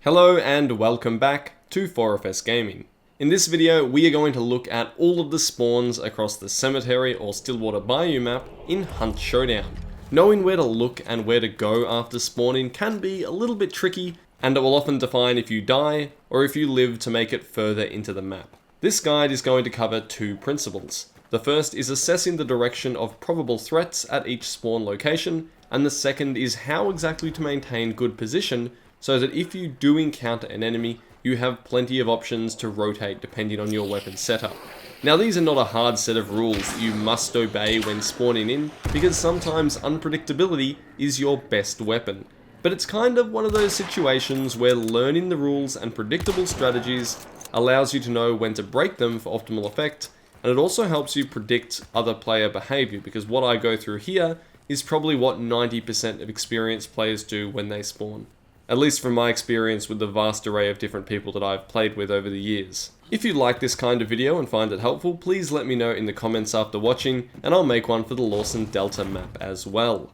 Hello and welcome back to 4FS Gaming. In this video, we are going to look at all of the spawns across the Cemetery or Stillwater Bayou map in Hunt Showdown. Knowing where to look and where to go after spawning can be a little bit tricky, and it will often define if you die or if you live to make it further into the map. This guide is going to cover two principles. The first is assessing the direction of probable threats at each spawn location, and the second is how exactly to maintain good position so that if you do encounter an enemy, you have plenty of options to rotate depending on your weapon setup. Now these are not a hard set of rules that you must obey when spawning in, because sometimes unpredictability is your best weapon. But it's kind of one of those situations where learning the rules and predictable strategies allows you to know when to break them for optimal effect, and it also helps you predict other player behavior, because what I go through here is probably what 90% of experienced players do when they spawn. At least from my experience with the vast array of different people that I've played with over the years. If you like this kind of video and find it helpful, please let me know in the comments after watching, and I'll make one for the Lawson Delta map as well.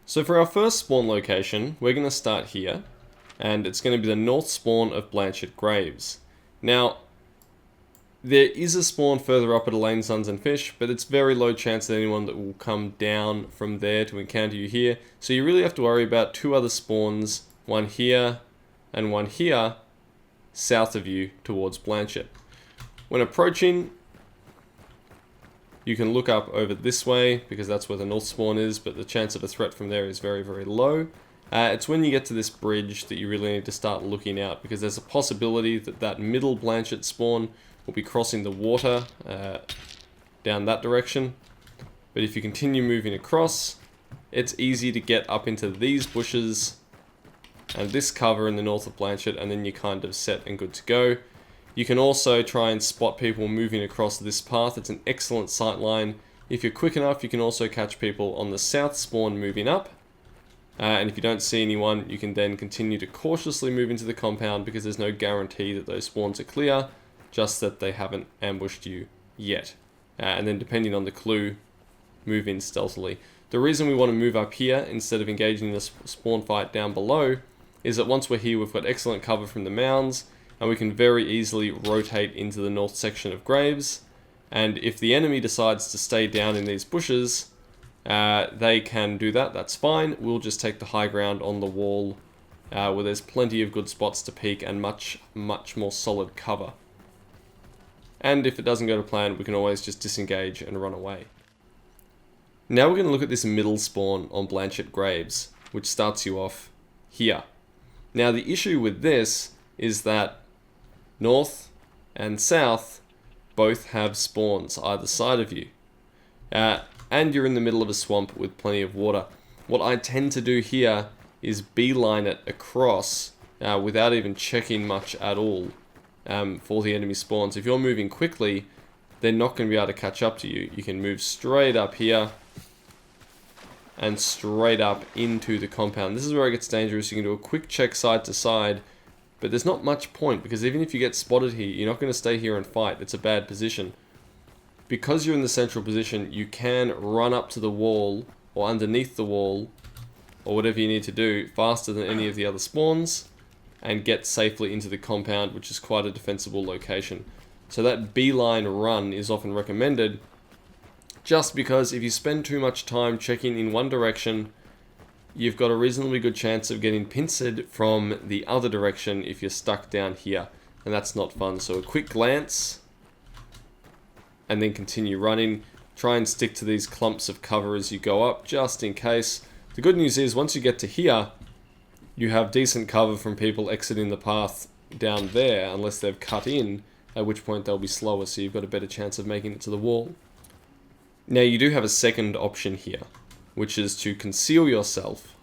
So for our first spawn location, we're going to start here, and it's going to be the north spawn of Blanchard Graves. Now, there is a spawn further up at Elaine Sons and Fish, but it's very low chance that anyone that will come down from there to encounter you here. So you really have to worry about two other spawns, one here and one here, south of you towards Blanchet. When approaching, you can look up over this way because that's where the north spawn is, but the chance of a threat from there is very, very low. It's when you get to this bridge that you really need to start looking out, because there's a possibility that that middle Blanchet spawn will be crossing the water down that direction. But if you continue moving across, it's easy to get up into these bushes and this cover in the north of Blanchet, and then you're kind of set and good to go. You can also try and spot people moving across this path. It's an excellent sight line. If you're quick enough, you can also catch people on the south spawn moving up. And if you don't see anyone, you can then continue to cautiously move into the compound, because there's no guarantee that those spawns are clear, just that they haven't ambushed you yet. And then depending on the clue, move in stealthily. The reason we want to move up here instead of engaging the spawn fight down below is that once we're here, we've got excellent cover from the mounds, and we can very easily rotate into the north section of Graves. And if the enemy decides to stay down in these bushes, they can do that, that's fine. We'll just take the high ground on the wall where there's plenty of good spots to peek and much more solid cover. And if it doesn't go to plan, we can always just disengage and run away. Now we're going to look at this middle spawn on Blanchard Graves, which starts you off here. Now the issue with this is that north and south both have spawns either side of you. And you're in the middle of a swamp with plenty of water. What I tend to do here is beeline it across without even checking much at all for the enemy spawns. If you're moving quickly, they're not going to be able to catch up to you. You can move straight up here and straight up into the compound. This is where it gets dangerous. You can do a quick check side to side, but there's not much point, because even if you get spotted here, you're not going to stay here and fight. It's a bad position. Because you're in the central position, you can run up to the wall or underneath the wall or whatever you need to do faster than any of the other spawns and get safely into the compound, which is quite a defensible location. So that beeline run is often recommended, just because if you spend too much time checking in one direction, you've got a reasonably good chance of getting pincered from the other direction if you're stuck down here, and that's not fun. So a quick glance and then continue running. Try and stick to these clumps of cover as you go up, just in case. The good news is, once you get to here, you have decent cover from people exiting the path down there, unless they've cut in, at which point they'll be slower, so you've got a better chance of making it to the wall. Now you do have a second option here, which is to conceal yourself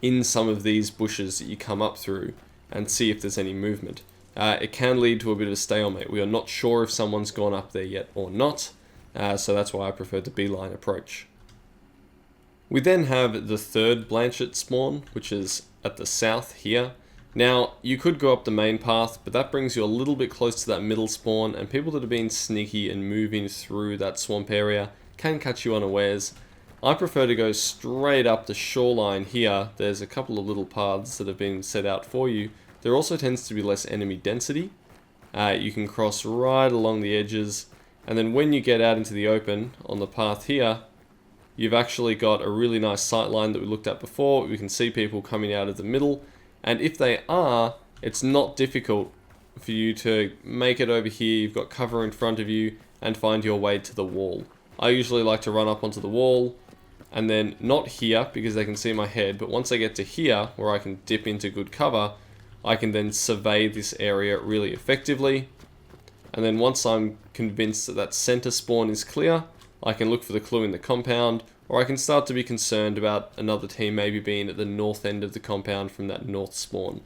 in some of these bushes that you come up through and see if there's any movement. It can lead to a bit of a stalemate. We are not sure if someone's gone up there yet or not, so that's why I prefer the beeline approach. We then have the third Blanchet spawn, which is at the south here. Now, you could go up the main path, but that brings you a little bit close to that middle spawn, and people that are being sneaky and moving through that swamp area can catch you unawares. I prefer to go straight up the shoreline here. There's a couple of little paths that have been set out for you. There also tends to be less enemy density. You can cross right along the edges, and then when you get out into the open on the path here, you've actually got a really nice sight line that we looked at before. We can see people coming out of the middle, and if they are, it's not difficult for you to make it over here. You've got cover in front of you and find your way to the wall. I usually like to run up onto the wall, and then not here because they can see my head, but once I get to here where I can dip into good cover, I can then survey this area really effectively. And then once I'm convinced that that center spawn is clear, I can look for the clue in the compound, or I can start to be concerned about another team maybe being at the north end of the compound from that north spawn.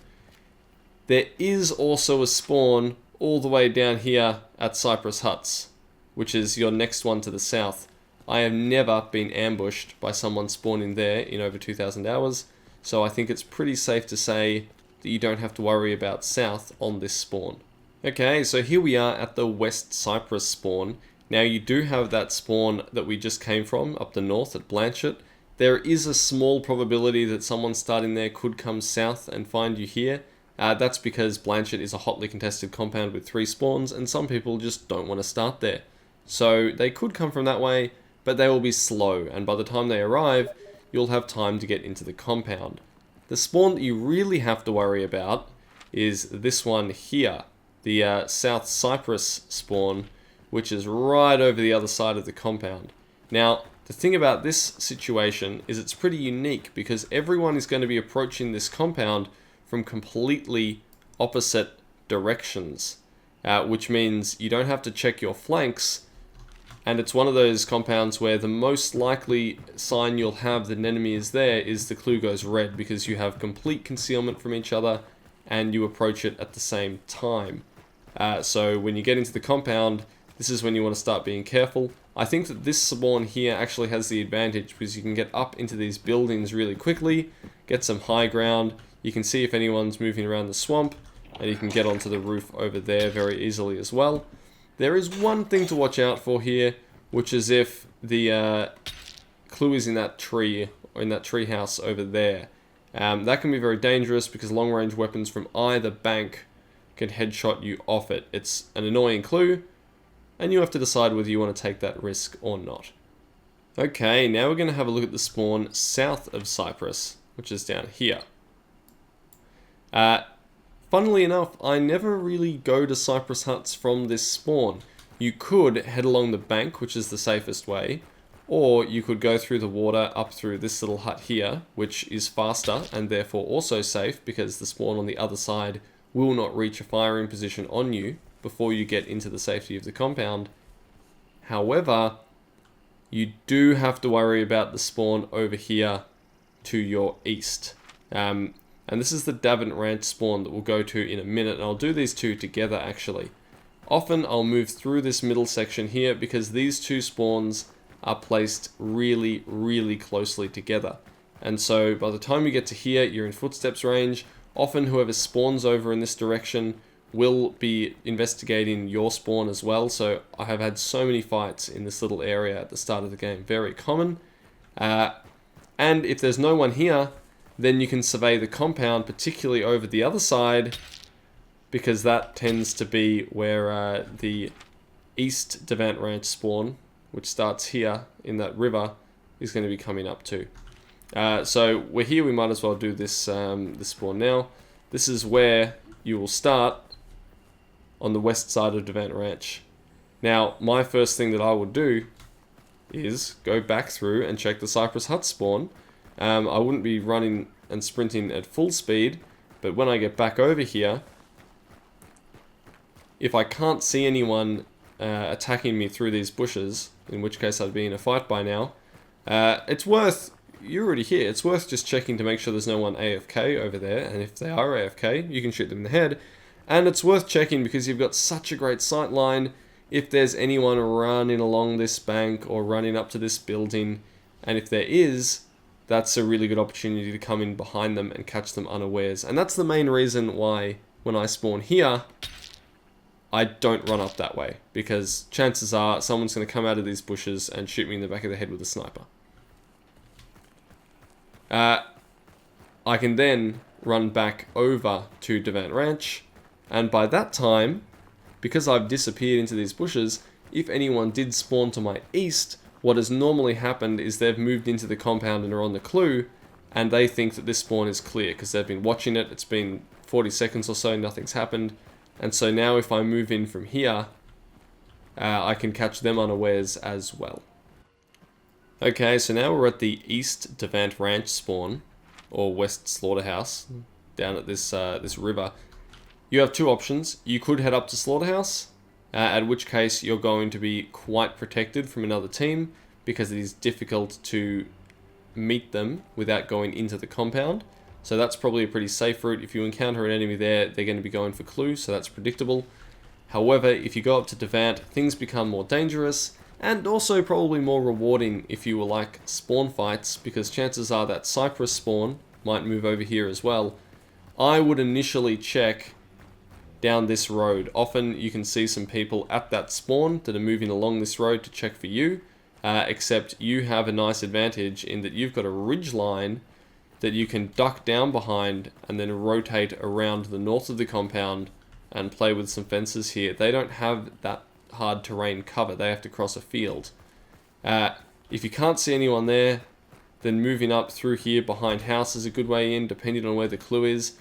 There is also a spawn all the way down here at Cyprus Huts, which is your next one to the south. I have never been ambushed by someone spawning there in over 2,000 hours, so I think it's pretty safe to say that you don't have to worry about south on this spawn. Okay, so here we are at the West Cypress spawn. Now you do have that spawn that we just came from up the north at Blanchet. There is a small probability that someone starting there could come south and find you here. That's because Blanchet is a hotly contested compound with 3 spawns, and some people just don't want to start there. So they could come from that way, but they will be slow, and by the time they arrive, you'll have time to get into the compound. The spawn that you really have to worry about is this one here, the South Cypress spawn, which is right over the other side of the compound. Now, the thing about this situation is it's pretty unique because everyone is going to be approaching this compound from completely opposite directions, which means you don't have to check your flanks, and it's one of those compounds where the most likely sign you'll have that an enemy is there is the clue goes red because you have complete concealment from each other and you approach it at the same time. So when you get into the compound, this is when you want to start being careful. I think that this spawn here actually has the advantage because you can get up into these buildings really quickly, get some high ground, you can see if anyone's moving around the swamp, and you can get onto the roof over there very easily as well. There is one thing to watch out for here, which is if the clue is in that tree, or in that tree house over there. That can be very dangerous because long-range weapons from either bank can headshot you off it. It's an annoying clue, and you have to decide whether you want to take that risk or not. Okay, now we're going to have a look at the spawn south of Cypress, which is down here. Funnily enough, I never really go to Cypress Huts from this spawn. You could head along the bank, which is the safest way, or you could go through the water up through this little hut here, which is faster and therefore also safe because the spawn on the other side will not reach a firing position on you before you get into the safety of the compound. However, you do have to worry about the spawn over here to your east. And this is the Davant Ranch spawn that we'll go to in a minute, and I'll do these two together actually. Often I'll move through this middle section here because these two spawns are placed really, really closely together. And so by the time you get to here, you're in footsteps range. Often whoever spawns over in this direction will be investigating your spawn as well. So I have had so many fights in this little area at the start of the game. Very common. And if there's no one here, then you can survey the compound, particularly over the other side, because that tends to be where the East Davant Ranch spawn, which starts here in that river, is going to be coming up to. So we're here, we might as well do this, this spawn now. This is where you will start on the west side of Davant Ranch. Now, my first thing that I will do is go back through and check the Cypress Hut spawn. I wouldn't be running and sprinting at full speed, but when I get back over here, if I can't see anyone attacking me through these bushes, in which case I'd be in a fight by now, it's worth, you're already here, it's worth just checking to make sure there's no one AFK over there, and if they are AFK, you can shoot them in the head, and it's worth checking because you've got such a great sight line. If there's anyone running along this bank or running up to this building, and if there is, that's a really good opportunity to come in behind them and catch them unawares. And that's the main reason why when I spawn here, I don't run up that way, because chances are someone's going to come out of these bushes and shoot me in the back of the head with a sniper. I can then run back over to Davant Ranch, and by that time, because I've disappeared into these bushes, if anyone did spawn to my east, what has normally happened is they've moved into the compound and are on the clue, and they think that this spawn is clear because they've been watching it. It's been 40 seconds or so, nothing's happened, and so now if I move in from here, I can catch them unawares as well. Okay, so now we're at the East Davant Ranch spawn, or West Slaughterhouse, down at this this river. You have two options. You could head up to Slaughterhouse, at which case you're going to be quite protected from another team, because it is difficult to meet them without going into the compound. So that's probably a pretty safe route. If you encounter an enemy there, they're going to be going for clues, so that's predictable. However, if you go up to Davant, things become more dangerous, and also probably more rewarding if you were like spawn fights, because chances are that Cypress spawn might move over here as well. I would initially check down this road. Often you can see some people at that spawn that are moving along this road to check for you, except you have a nice advantage in that you've got a ridge line that you can duck down behind and then rotate around the north of the compound and play with some fences here. They don't have that hard terrain cover. They have to cross a field. If you can't see anyone there, then moving up through here behind house is a good way in, depending on where the clue is.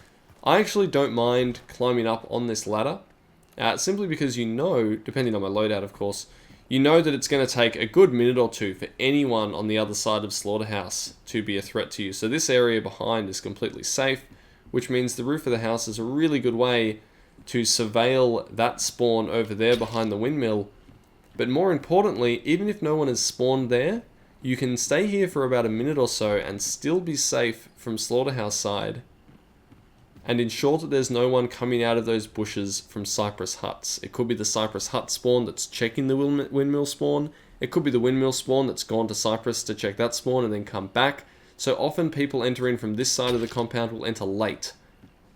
I actually don't mind climbing up on this ladder, simply because you know, depending on my loadout of course, you know that it's going to take a good minute or two for anyone on the other side of Slaughterhouse to be a threat to you. So this area behind is completely safe, which means the roof of the house is a really good way to surveil that spawn over there behind the windmill. But more importantly, even if no one has spawned there, you can stay here for about a minute or so and still be safe from Slaughterhouse side, and ensure that there's no one coming out of those bushes from Cyprus Huts. It could be the Cypress Hut spawn that's checking the windmill spawn. It could be the windmill spawn that's gone to Cypress to check that spawn and then come back. So often people entering from this side of the compound will enter late.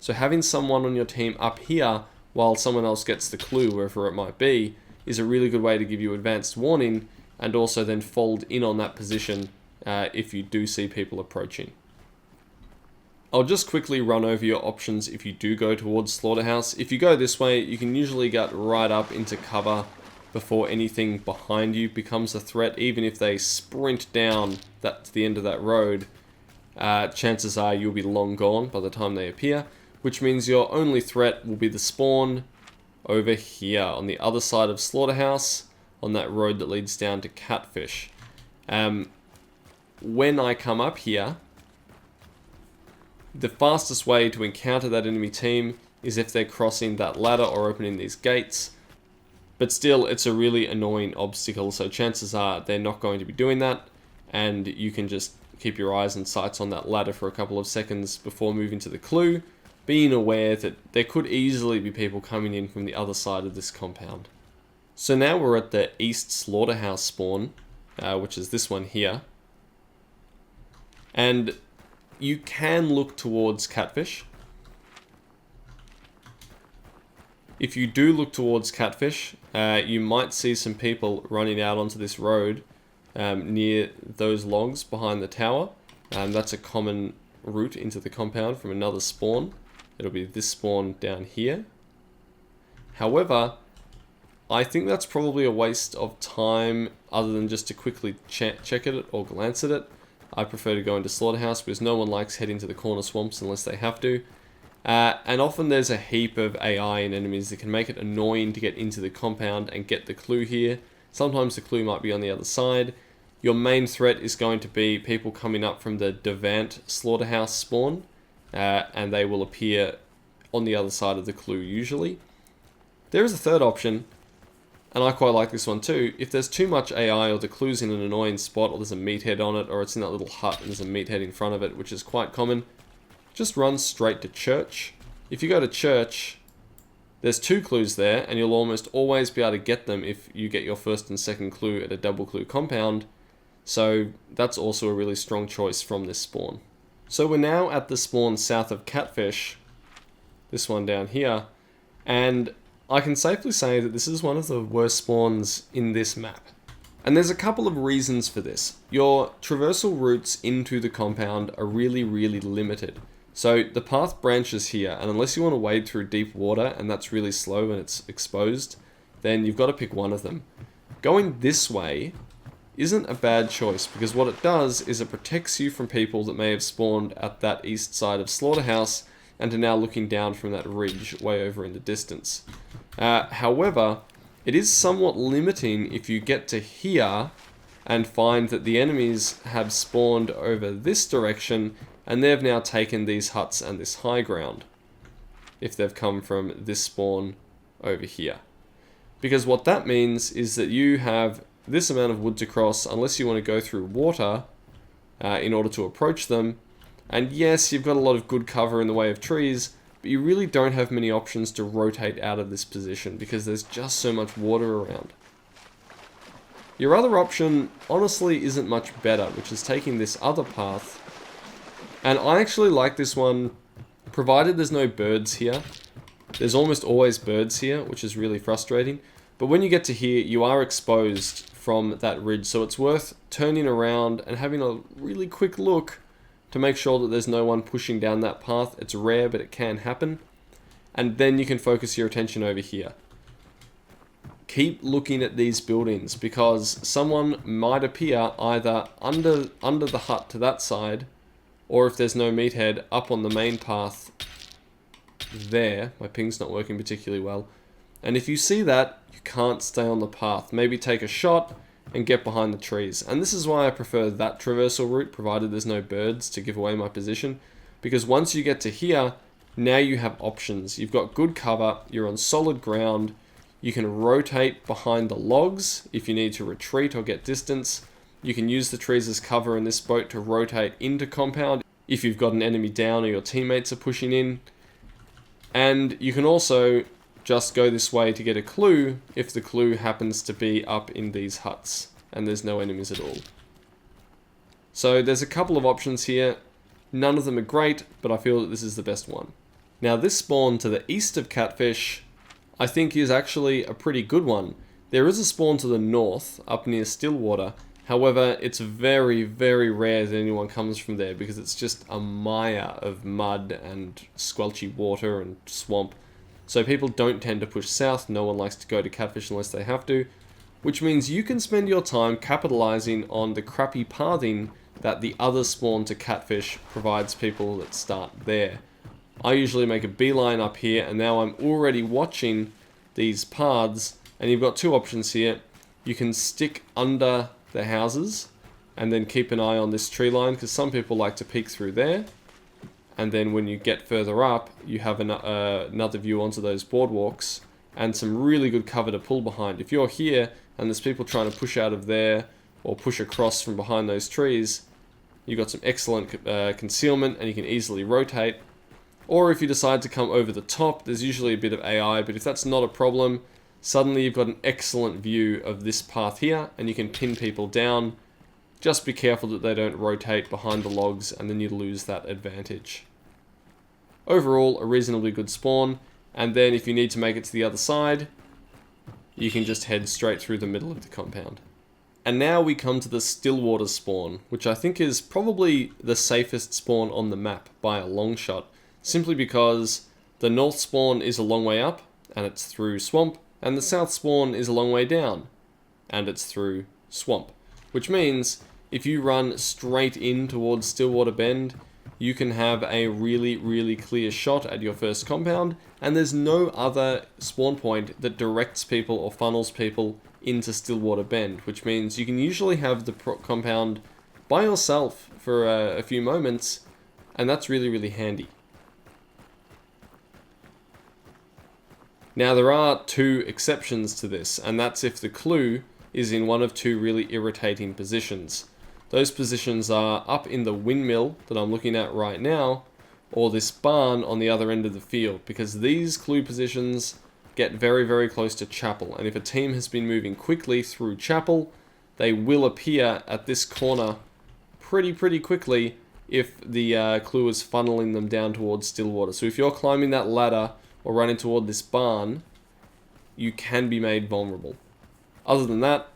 So having someone on your team up here while someone else gets the clue, wherever it might be, is a really good way to give you advanced warning, and also then fold in on that position if you do see people approaching. I'll just quickly run over your options if you do go towards Slaughterhouse. If you go this way, you can usually get right up into cover before anything behind you becomes a threat. Even if they sprint down to the end of that road, chances are you'll be long gone by the time they appear, which means your only threat will be the spawn over here on the other side of Slaughterhouse, on that road that leads down to Catfish. When I come up here, the fastest way to encounter that enemy team is if they're crossing that ladder or opening these gates. But still, it's a really annoying obstacle, so chances are they're not going to be doing that, and you can just keep your eyes and sights on that ladder for a couple of seconds before moving to the clue, being aware that there could easily be people coming in from the other side of this compound. So now we're at the East Slaughterhouse spawn, which is this one here. And you can look towards Catfish. If you do look towards Catfish, you might see some people running out onto this road near those logs behind the tower. That's a common route into the compound from another spawn. It'll be this spawn down here. However, I think that's probably a waste of time other than just to quickly check at it or glance at it. I prefer to go into Slaughterhouse because no one likes heading to the corner swamps unless they have to. And often there's a heap of AI and enemies that can make it annoying to get into the compound and get the clue here. Sometimes the clue might be on the other side. Your main threat is going to be people coming up from the Davant Slaughterhouse spawn, and they will appear on the other side of the clue usually. There is a third option, and I quite like this one too. If there's too much AI, or the clue's in an annoying spot, or there's a meathead on it, or it's in that little hut and there's a meathead in front of it, which is quite common, just run straight to church. If you go to church, there's two clues there, and you'll almost always be able to get them if you get your first and second clue at a double clue compound. So that's also a really strong choice from this spawn. So we're now at the spawn south of Catfish, this one down here, and I can safely say that this is one of the worst spawns in this map. And there's a couple of reasons for this. Your traversal routes into the compound are really, really limited. So the path branches here, and unless you want to wade through deep water, and that's really slow and it's exposed, then you've got to pick one of them. Going this way isn't a bad choice, because what it does is it protects you from people that may have spawned at that east side of Slaughterhouse and are now looking down from that ridge way over in the distance. However, it is somewhat limiting if you get to here and find that the enemies have spawned over this direction and they've now taken these huts and this high ground, if they've come from this spawn over here. Because what that means is that you have this amount of wood to cross unless you want to go through water in order to approach them. And yes, you've got a lot of good cover in the way of trees, but you really don't have many options to rotate out of this position because there's just so much water around. Your other option honestly isn't much better, which is taking this other path. And I actually like this one, provided there's no birds here. There's almost always birds here, which is really frustrating. But when you get to here, you are exposed from that ridge, so it's worth turning around and having a really quick look to make sure that there's no one pushing down that path. It's rare, but it can happen. And then you can focus your attention over here. Keep looking at these buildings, because someone might appear either under the hut to that side, or if there's no meathead, up on the main path there. My ping's not working particularly well. And if you see that, you can't stay on the path. Maybe take a shot and get behind the trees. And this is why I prefer that traversal route, provided there's no birds to give away my position. Because once you get to here, now you have options. You've got good cover, you're on solid ground, you can rotate behind the logs if you need to retreat or get distance. You can use the trees as cover in this boat to rotate into compound if you've got an enemy down or your teammates are pushing in. And you can also just go this way to get a clue if the clue happens to be up in these huts and there's no enemies at all. So there's a couple of options here. None of them are great, but I feel that this is the best one. Now this spawn to the east of Catfish I think is actually a pretty good one. There is a spawn to the north up near Stillwater. However, it's very, very rare that anyone comes from there because it's just a mire of mud and squelchy water and swamp. So people don't tend to push south. No one likes to go to Catfish unless they have to, which means you can spend your time capitalizing on the crappy pathing that the other spawn to Catfish provides people that start there. I usually make a beeline up here, and now I'm already watching these paths, and you've got two options here. You can stick under the houses and then keep an eye on this tree line, because some people like to peek through there, and then when you get further up you have another view onto those boardwalks and some really good cover to pull behind. If you're here and there's people trying to push out of there or push across from behind those trees, you've got some excellent concealment and you can easily rotate. Or if you decide to come over the top, there's usually a bit of AI, but if that's not a problem, suddenly you've got an excellent view of this path here, and you can pin people down. Just be careful that they don't rotate behind the logs, and then you lose that advantage. Overall, a reasonably good spawn, and then if you need to make it to the other side, you can just head straight through the middle of the compound. And now we come to the Stillwater spawn, which I think is probably the safest spawn on the map by a long shot, simply because the north spawn is a long way up, and it's through swamp, and the south spawn is a long way down, and it's through swamp. Which means, if you run straight in towards Stillwater Bend, you can have a really, really clear shot at your first compound, and there's no other spawn point that directs people or funnels people into Stillwater Bend, which means you can usually have the compound by yourself for a few moments, and that's really, really handy. Now there are two exceptions to this, and that's if the clue is in one of two really irritating positions. Those positions are up in the windmill that I'm looking at right now, or this barn on the other end of the field, because these clue positions get very, very close to Chapel, and if a team has been moving quickly through Chapel, they will appear at this corner pretty quickly if the clue is funneling them down towards Stillwater. So if you're climbing that ladder or running toward this barn, you can be made vulnerable. Other than that,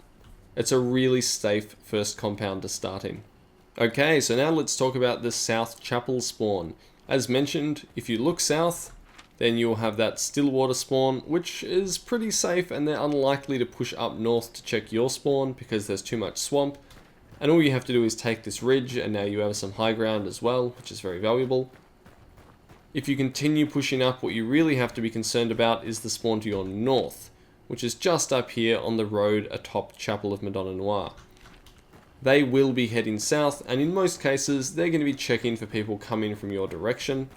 It's a really safe first compound to start in. Okay, so now let's talk about the South Chapel spawn. As mentioned, if you look south, then you'll have that Stillwater spawn, which is pretty safe, and they're unlikely to push up north to check your spawn because there's too much swamp. And all you have to do is take this ridge, and now you have some high ground as well, which is very valuable. If you continue pushing up, what you really have to be concerned about is the spawn to your north, which is just up here on the road atop Chapel of Madonna Noire. They will be heading south, and in most cases, they're going to be checking for people coming from your direction.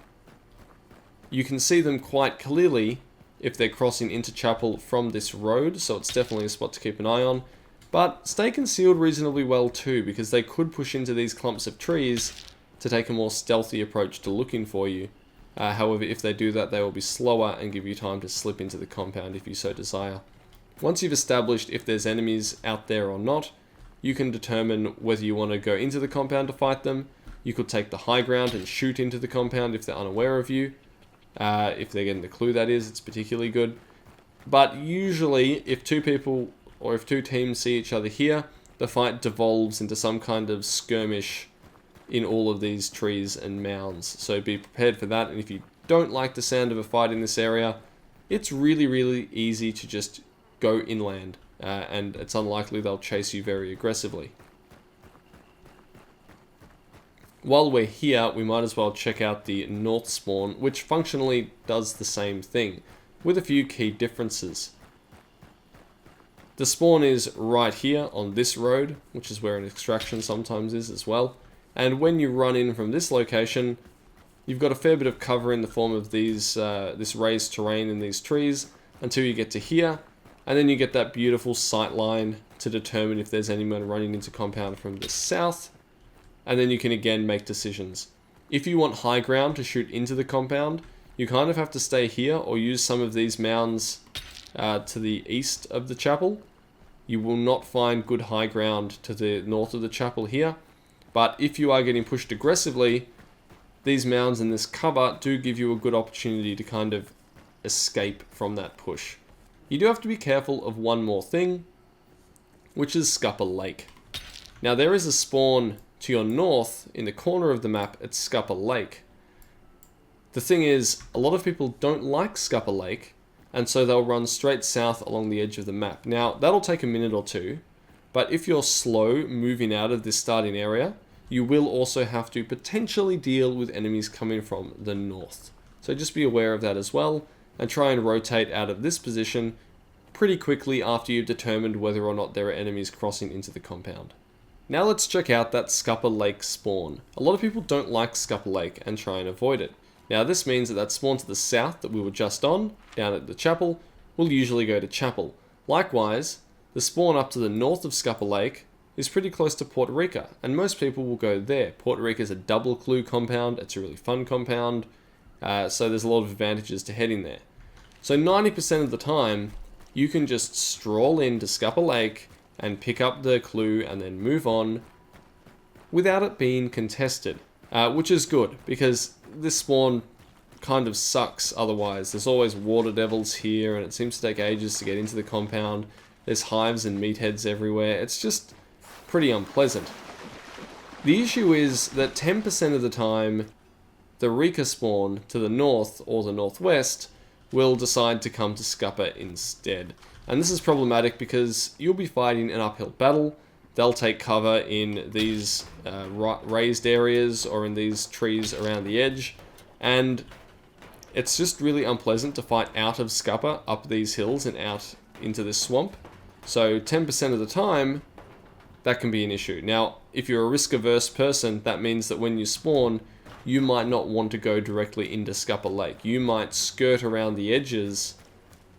You can see them quite clearly if they're crossing into Chapel from this road, so it's definitely a spot to keep an eye on. But stay concealed reasonably well too, because they could push into these clumps of trees to take a more stealthy approach to looking for you. However, if they do that, they will be slower and give you time to slip into the compound if you so desire. Once you've established if there's enemies out there or not, you can determine whether you want to go into the compound to fight them. You could take the high ground and shoot into the compound if they're unaware of you. If they're getting the clue, that is, it's particularly good. But usually, if two people or if two teams see each other here, the fight devolves into some kind of skirmish in all of these trees and mounds. So be prepared for that, and if you don't like the sound of a fight in this area, it's really easy to just go inland, and it's unlikely they'll chase you very aggressively. While we're here, we might as well check out the north spawn, which functionally does the same thing, with a few key differences. The spawn is right here on this road, which is where an extraction sometimes is as well. And when you run in from this location, you've got a fair bit of cover in the form of these this raised terrain in these trees until you get to here, and then you get that beautiful sight line to determine if there's anyone running into compound from the south, and then you can again make decisions. If you want high ground to shoot into the compound, you kind of have to stay here or use some of these mounds to the east of the chapel. You will not find good high ground to the north of the chapel here. But if you are getting pushed aggressively, these mounds and this cover do give you a good opportunity to kind of escape from that push. You do have to be careful of one more thing, which is Scupper Lake. Now there is a spawn to your north in the corner of the map at Scupper Lake. The thing is, a lot of people don't like Scupper Lake, and so they'll run straight south along the edge of the map. Now that'll take a minute or two, but if you're slow moving out of this starting area, you will also have to potentially deal with enemies coming from the north. So just be aware of that as well, and try and rotate out of this position pretty quickly after you've determined whether or not there are enemies crossing into the compound. Now let's check out that Scupper Lake spawn. A lot of people don't like Scupper Lake and try and avoid it. Now this means that that spawn to the south that we were just on, down at the chapel, will usually go to chapel. Likewise, the spawn up to the north of Scupper Lake is pretty close to Puerto Rica, and most people will go there. Puerto Rica is a double clue compound, it's a really fun compound, so there's a lot of advantages to heading there. So 90% of the time, you can just stroll into Scupper Lake and pick up the clue and then move on without it being contested, which is good, because this spawn kind of sucks otherwise. There's always water devils here, and it seems to take ages to get into the compound. There's hives and meatheads everywhere. It's just pretty unpleasant. The issue is that 10% of the time, the Rica spawn to the north or the northwest will decide to come to Scupper instead. And this is problematic because you'll be fighting an uphill battle. They'll take cover in these raised areas or in these trees around the edge, and it's just really unpleasant to fight out of Scupper, up these hills and out into this swamp. So 10% of the time, that can be an issue. Now, if you're a risk-averse person, that means that when you spawn, you might not want to go directly into Scupper Lake. You might skirt around the edges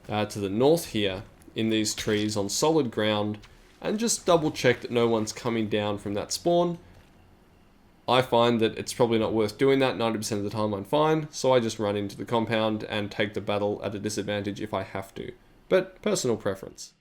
to the north here in these trees on solid ground and just double check that no one's coming down from that spawn. I find that it's probably not worth doing that. 90% of the time I'm fine, so I just run into the compound and take the battle at a disadvantage if I have to. But personal preference.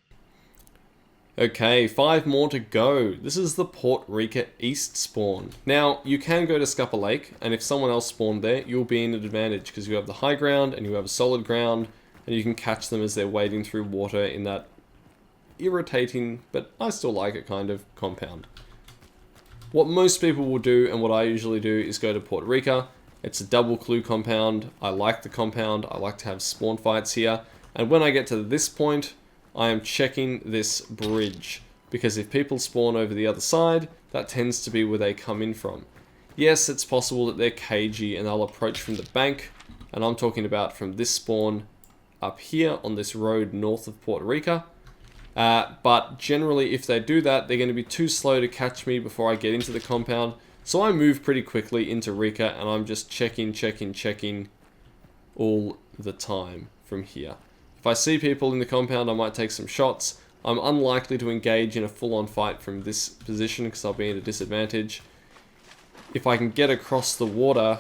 Okay, 5 more to go. This is the Puerto Rica East spawn. Now, you can go to Scupper Lake, and if someone else spawned there, you'll be in an advantage because you have the high ground and you have a solid ground, and you can catch them as they're wading through water in that irritating, but I still like it kind of, compound. What most people will do, and what I usually do, is go to Puerto Rica. It's a double clue compound. I like the compound. I like to have spawn fights here. And when I get to this point, I am checking this bridge. Because if people spawn over the other side, that tends to be where they come in from. Yes, it's possible that they're cagey and they'll approach from the bank. And I'm talking about from this spawn up here on this road north of Puerto Rica. But generally, if they do that, they're going to be too slow to catch me before I get into the compound. So I move pretty quickly into Rica, and I'm just checking all the time from here. If I see people in the compound, I might take some shots. I'm unlikely to engage in a full-on fight from this position because I'll be at a disadvantage. If I can get across the water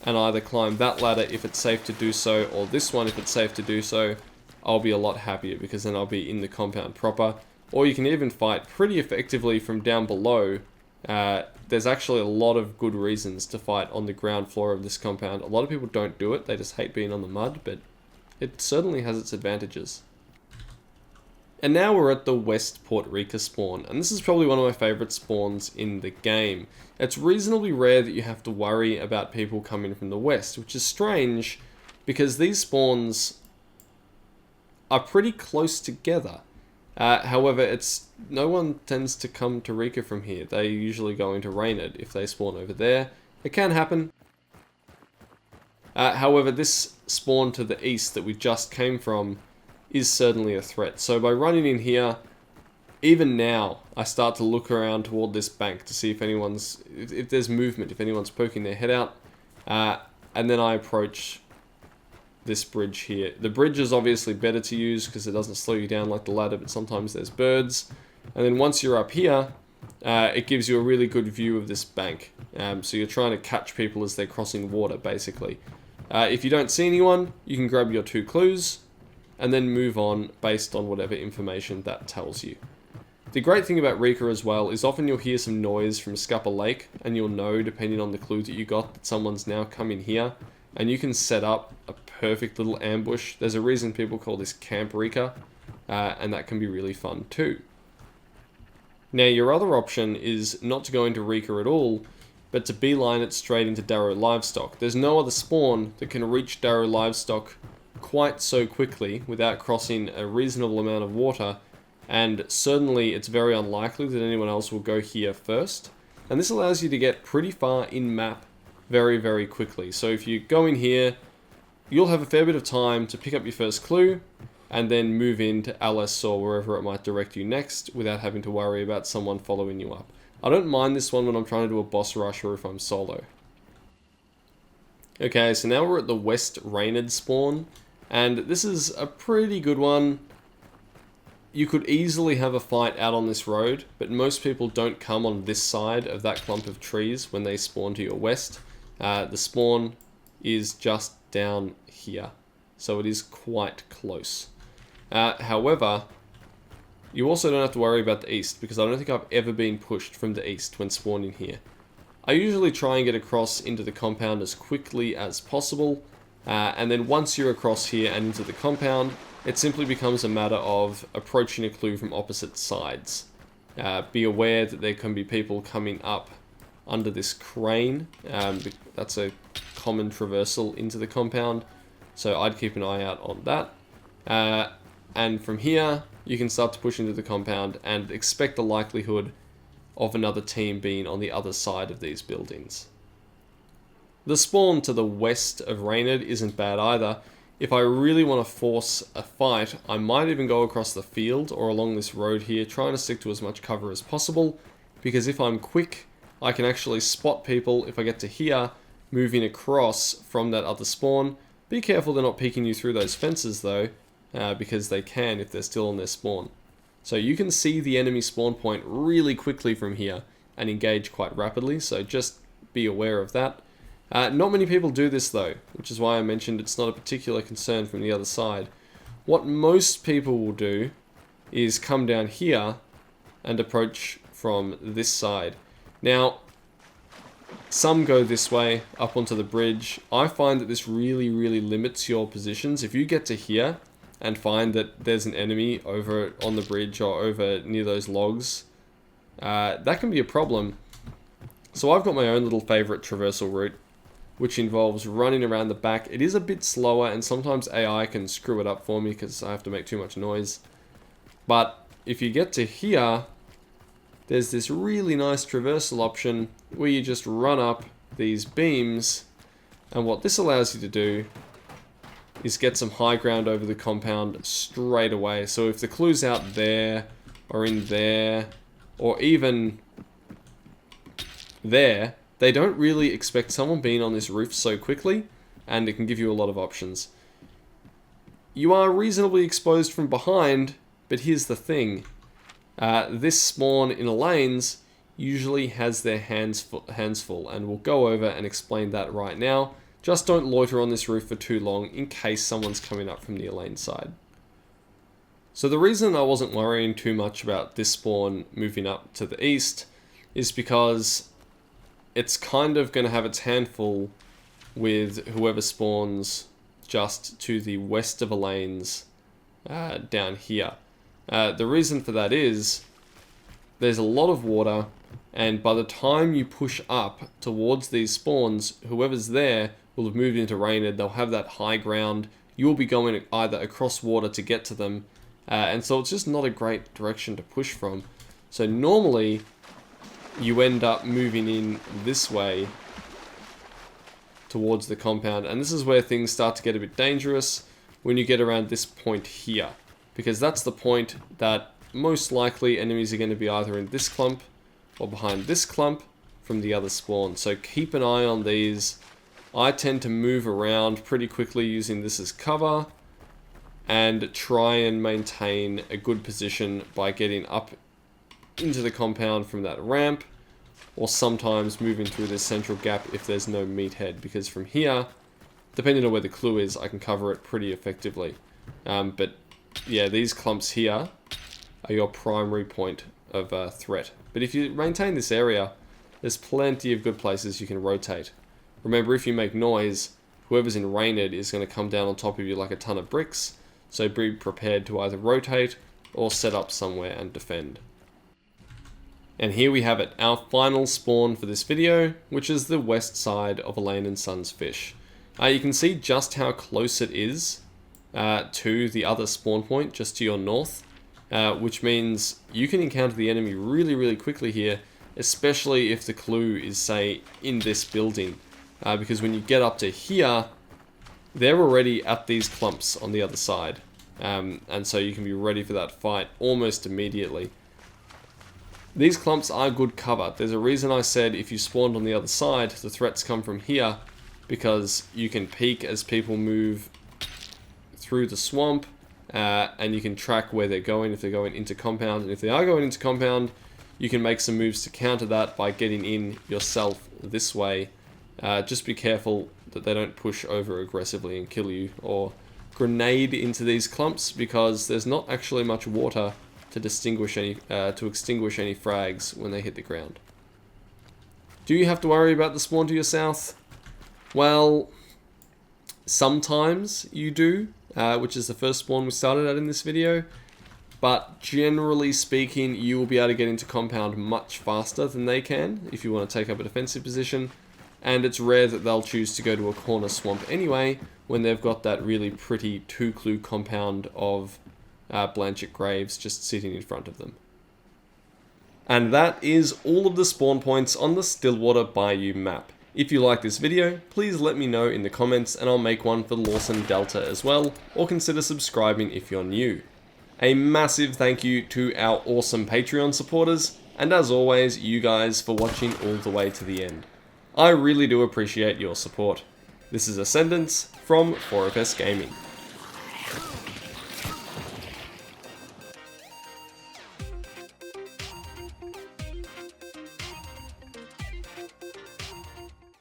and either climb that ladder if it's safe to do so, or this one if it's safe to do so, I'll be a lot happier because then I'll be in the compound proper. Or you can even fight pretty effectively from down below. There's actually a lot of good reasons to fight on the ground floor of this compound. A lot of people don't do it, they just hate being on the mud, but it certainly has its advantages. And now we're at the West Puerto Rica spawn, and this is probably one of my favourite spawns in the game. It's reasonably rare that you have to worry about people coming from the west, which is strange because these spawns are pretty close together. However, no one tends to come to Rica from here. They usually go into Raynard if they spawn over there. It can happen. However, this spawn to the east that we just came from is certainly a threat. So by running in here, even now, I start to look around toward this bank to see if there's movement, if anyone's poking their head out. And then I approach this bridge here. The bridge is obviously better to use because it doesn't slow you down like the ladder, but sometimes there's birds. And then once you're up here, it gives you a really good view of this bank. So you're trying to catch people as they're crossing water, basically. If you don't see anyone, you can grab your 2 clues and then move on based on whatever information that tells you. The great thing about Rica as well is often you'll hear some noise from Scupper Lake, and you'll know, depending on the clue that you got, that someone's now coming here. And you can set up a perfect little ambush. There's a reason people call this Camp Rica, and that can be really fun too. Now, your other option is not to go into Rica at all, but to beeline it straight into Darrow Livestock. There's no other spawn that can reach Darrow Livestock quite so quickly without crossing a reasonable amount of water, and certainly it's very unlikely that anyone else will go here first. And this allows you to get pretty far in map very, very quickly. So if you go in here, you'll have a fair bit of time to pick up your first clue and then move into Alice or wherever it might direct you next without having to worry about someone following you up. I don't mind this one when I'm trying to do a boss rush or if I'm solo. Okay, so now we're at the West Raynard spawn, and this is a pretty good one. You could easily have a fight out on this road, but most people don't come on this side of that clump of trees when they spawn to your west. The spawn is just down here, so it is quite close. However, you also don't have to worry about the east, because I don't think I've ever been pushed from the east when spawning here. I usually try and get across into the compound as quickly as possible, and then once you're across here and into the compound, it simply becomes a matter of approaching a clue from opposite sides. Be aware that there can be people coming up under this crane. That's a common traversal into the compound, so I'd keep an eye out on that. And from here, you can start to push into the compound and expect the likelihood of another team being on the other side of these buildings. The spawn to the west of Raynard isn't bad either. If I really want to force a fight, I might even go across the field or along this road here, trying to stick to as much cover as possible, because if I'm quick, I can actually spot people if I get to here, moving across from that other spawn. Be careful they're not peeking you through those fences though, because they can if they're still on their spawn. So you can see the enemy spawn point really quickly from here and engage quite rapidly, so just be aware of that. Not many people do this though, which is why I mentioned it's not a particular concern from the other side. What most people will do is come down here and approach from this side. Now, some go this way, up onto the bridge. I find that this really limits your positions. If you get to here and find that there's an enemy over on the bridge or over near those logs, that can be a problem. So I've got my own little favorite traversal route, which involves running around the back. It is a bit slower, and sometimes AI can screw it up for me because I have to make too much noise. But if you get to here, there's this really nice traversal option where you just run up these beams, and what this allows you to do is get some high ground over the compound straight away. So if the clue's out there, or in there, or even there, they don't really expect someone being on this roof so quickly, and it can give you a lot of options. You are reasonably exposed from behind, but here's the thing. This spawn in lanes usually has their hands full, and we'll go over and explain that right now. Just don't loiter on this roof for too long in case someone's coming up from the lane side. So the reason I wasn't worrying too much about this spawn moving up to the east is because it's kind of going to have its handful with whoever spawns just to the west of the lanes down here. The reason for that is there's a lot of water, and by the time you push up towards these spawns, whoever's there will have moved into Raynard. They'll have that high ground. You'll be going either across water to get to them, and so it's just not a great direction to push from. So normally you end up moving in this way towards the compound, and this is where things start to get a bit dangerous when you get around this point here, because that's the point that most likely enemies are going to be either in this clump or behind this clump from the other spawn. So keep an eye on these. I tend to move around pretty quickly using this as cover and try and maintain a good position by getting up into the compound from that ramp, or sometimes moving through this central gap if there's no meathead, because from here, depending on where the clue is, I can cover it pretty effectively. But yeah, these clumps here are your primary point of threat. But if you maintain this area, there's plenty of good places you can rotate. Remember, if you make noise, whoever's in Raynard is going to come down on top of you like a ton of bricks, so be prepared to either rotate or set up somewhere and defend. And here we have it, our final spawn for this video, which is the west side of Elaine and Sons Fish. You can see just how close it is to the other spawn point, just to your north, which means you can encounter the enemy really, really quickly here, especially if the clue is, say, in this building. Because when you get up to here, they're already at these clumps on the other side. And so you can be ready for that fight almost immediately. These clumps are good cover. There's a reason I said if you spawned on the other side, the threats come from here, because you can peek as people move through the swamp, and you can track where they're going, if they're going into compound. And if they are going into compound, you can make some moves to counter that by getting in yourself this way. Just be careful that they don't push over aggressively and kill you, or grenade into these clumps, because there's not actually much water to extinguish any frags when they hit the ground. Do you have to worry about the spawn to your south? Well, sometimes you do, which is the first spawn we started at in this video, but generally speaking, you will be able to get into compound much faster than they can if you want to take up a defensive position, and it's rare that they'll choose to go to a corner swamp anyway when they've got that really pretty 2-clue compound of Blanchard Graves just sitting in front of them. And that is all of the spawn points on the Stillwater Bayou map. If you like this video, please let me know in the comments and I'll make one for Lawson Delta as well, or consider subscribing if you're new. A massive thank you to our awesome Patreon supporters, and as always, you guys for watching all the way to the end. I really do appreciate your support. This is Ascendance from 4FS Gaming.